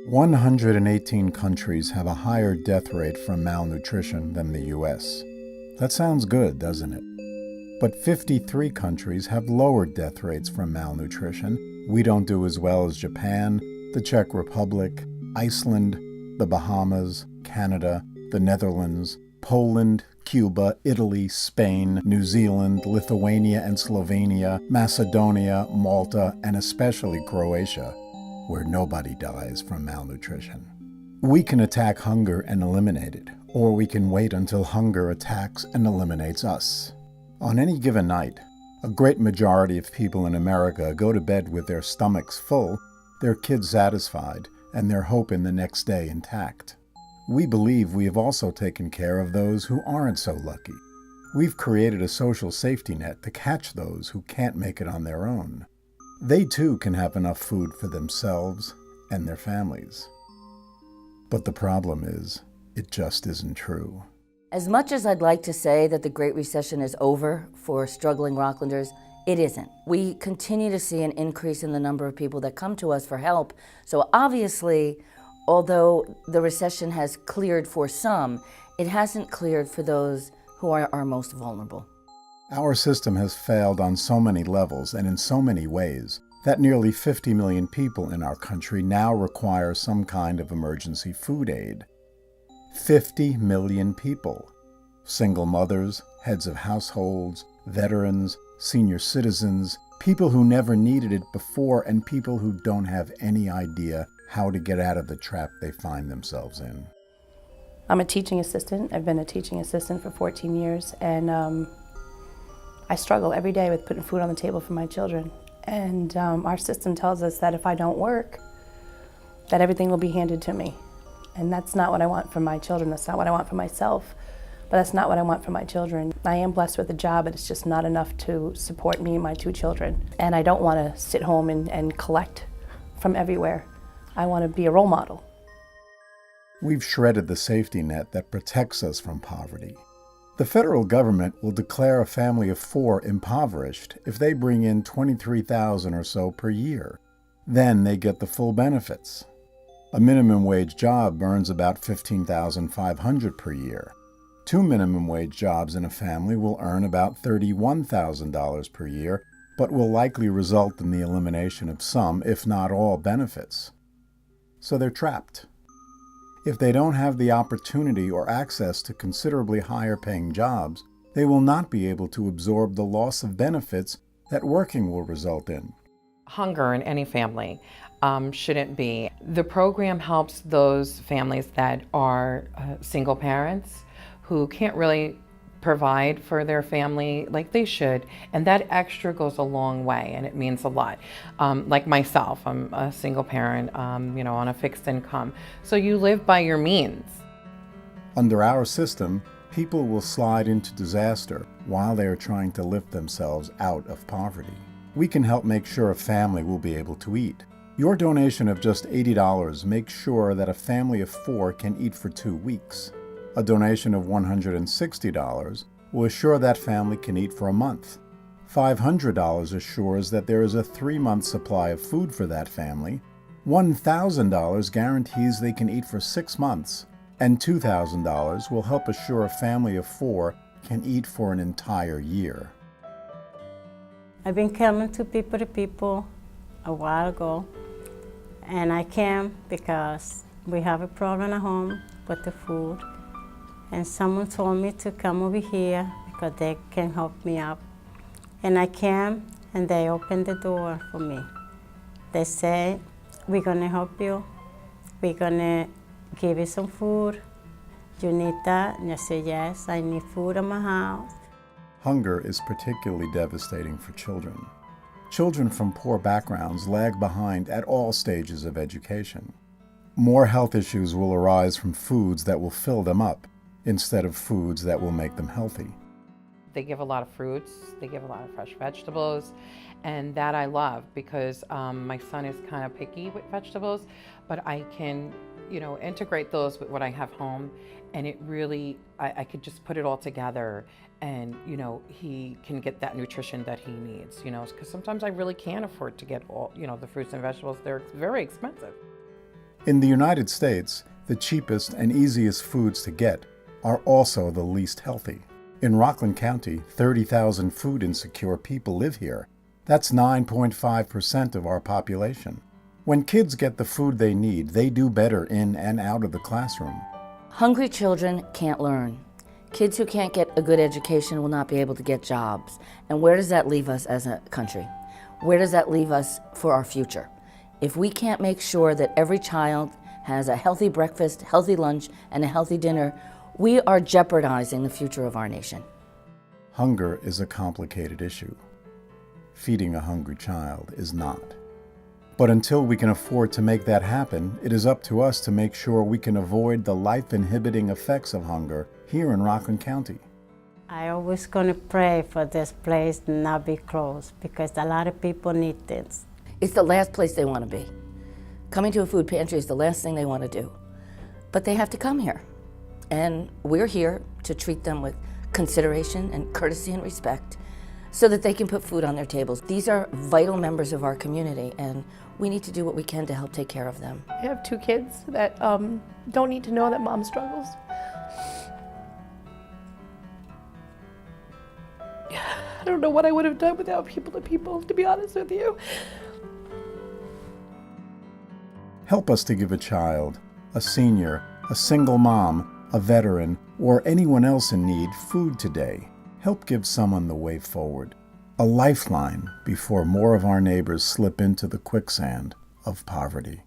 118 countries have a higher death rate from malnutrition than the US. That sounds good, doesn't it? But 53 countries have lower death rates from malnutrition. We don't do as well as Japan, the Czech Republic, Iceland, the Bahamas, Canada, the Netherlands, Poland, Cuba, Italy, Spain, New Zealand, Lithuania and Slovenia, Macedonia, Malta, and especially Croatia, where nobody dies from malnutrition. We can attack hunger and eliminate it, or we can wait until hunger attacks and eliminates us. On any given night, a great majority of people in America go to bed with their stomachs full, their kids satisfied, and their hope in the next day intact. We believe we have also taken care of those who aren't so lucky. We've created a social safety net to catch those who can't make it on their own. They too can have enough food for themselves and their families. But the problem is, it just isn't true. As much as I'd like to say that the Great Recession is over for struggling Rocklanders, it isn't. We continue to see an increase in the number of people that come to us for help. So obviously, although the recession has cleared for some, it hasn't cleared for those who are our most vulnerable. Our system has failed on so many levels and in so many ways that nearly 50 million people in our country now require some kind of emergency food aid. 50 million people. Single mothers, heads of households, veterans, senior citizens, people who never needed it before, and people who don't have any idea how to get out of the trap they find themselves in. I'm a teaching assistant. I've been a teaching assistant for 14 years, and I struggle every day with putting food on the table for my children. And our system tells us that if I don't work, that everything will be handed to me. And that's not what I want for my children. That's not what I want for myself. But that's not what I want for my children. I am blessed with a job, but it's just not enough to support me and my two children. And I don't want to sit home and collect from everywhere. I want to be a role model. We've shredded the safety net that protects us from poverty. The federal government will declare a family of 4 impoverished if they bring in $23,000 or so per year. Then they get the full benefits. A minimum wage job earns about $15,500 per year. 2 minimum wage jobs in a family will earn about $31,000 per year, but will likely result in the elimination of some, if not all, benefits. So they're trapped. If they don't have the opportunity or access to considerably higher paying jobs, they will not be able to absorb the loss of benefits that working will result in. Hunger in any family shouldn't be. The program helps those families that are single parents who can't really provide for their family like they should, and that extra goes a long way, and it means a lot. Like myself, I'm a single parent, on a fixed income, so you live by your means. Under our system, people will slide into disaster while they are trying to lift themselves out of poverty. We can help make sure a family will be able to eat. Your donation of just $80 makes sure that a family of 4 can eat for 2 weeks. A donation of $160 will assure that family can eat for a month. $500 assures that there is a 3-month supply of food for that family. $1,000 guarantees they can eat for 6 months. And $2,000 will help assure a family of 4 can eat for an entire year. I've been coming to People a while ago, and I came because we have a problem at home with the food. And someone told me to come over here because they can help me out. And I came, and they opened the door for me. They say, we're gonna help you. We're gonna give you some food. You need that? And I say, yes, I need food in my house. Hunger is particularly devastating for children. Children from poor backgrounds lag behind at all stages of education. More health issues will arise from foods that will fill them up, instead of foods that will make them healthy. They give a lot of fruits, they give a lot of fresh vegetables, and that I love because my son is kind of picky with vegetables, but I can, integrate those with what I have home, and it really, I could just put it all together, and, he can get that nutrition that he needs, because sometimes I really can't afford to get all, the fruits and vegetables. They're very expensive. In the United States, the cheapest and easiest foods to get are also the least healthy. In Rockland County, 30,000 food insecure people live here. That's 9.5% of our population. When kids get the food they need, they do better in and out of the classroom. Hungry children can't learn. Kids who can't get a good education will not be able to get jobs. And where does that leave us as a country? Where does that leave us for our future? If we can't make sure that every child has a healthy breakfast, healthy lunch, and a healthy dinner, we are jeopardizing the future of our nation. Hunger is a complicated issue. Feeding a hungry child is not. But until we can afford to make that happen, it is up to us to make sure we can avoid the life-inhibiting effects of hunger here in Rockland County. I always gonna pray for this place to not be closed because a lot of people need things. It's the last place they want to be. Coming to a food pantry is the last thing they want to do. But they have to come here. And we're here to treat them with consideration and courtesy and respect so that they can put food on their tables. These are vital members of our community, and we need to do what we can to help take care of them. I have 2 kids that don't need to know that mom struggles. I don't know what I would have done without People to People, to be honest with you. Help us to give a child, a senior, a single mom, a veteran, or anyone else in need food today. Help give someone the way forward, a lifeline before more of our neighbors slip into the quicksand of poverty.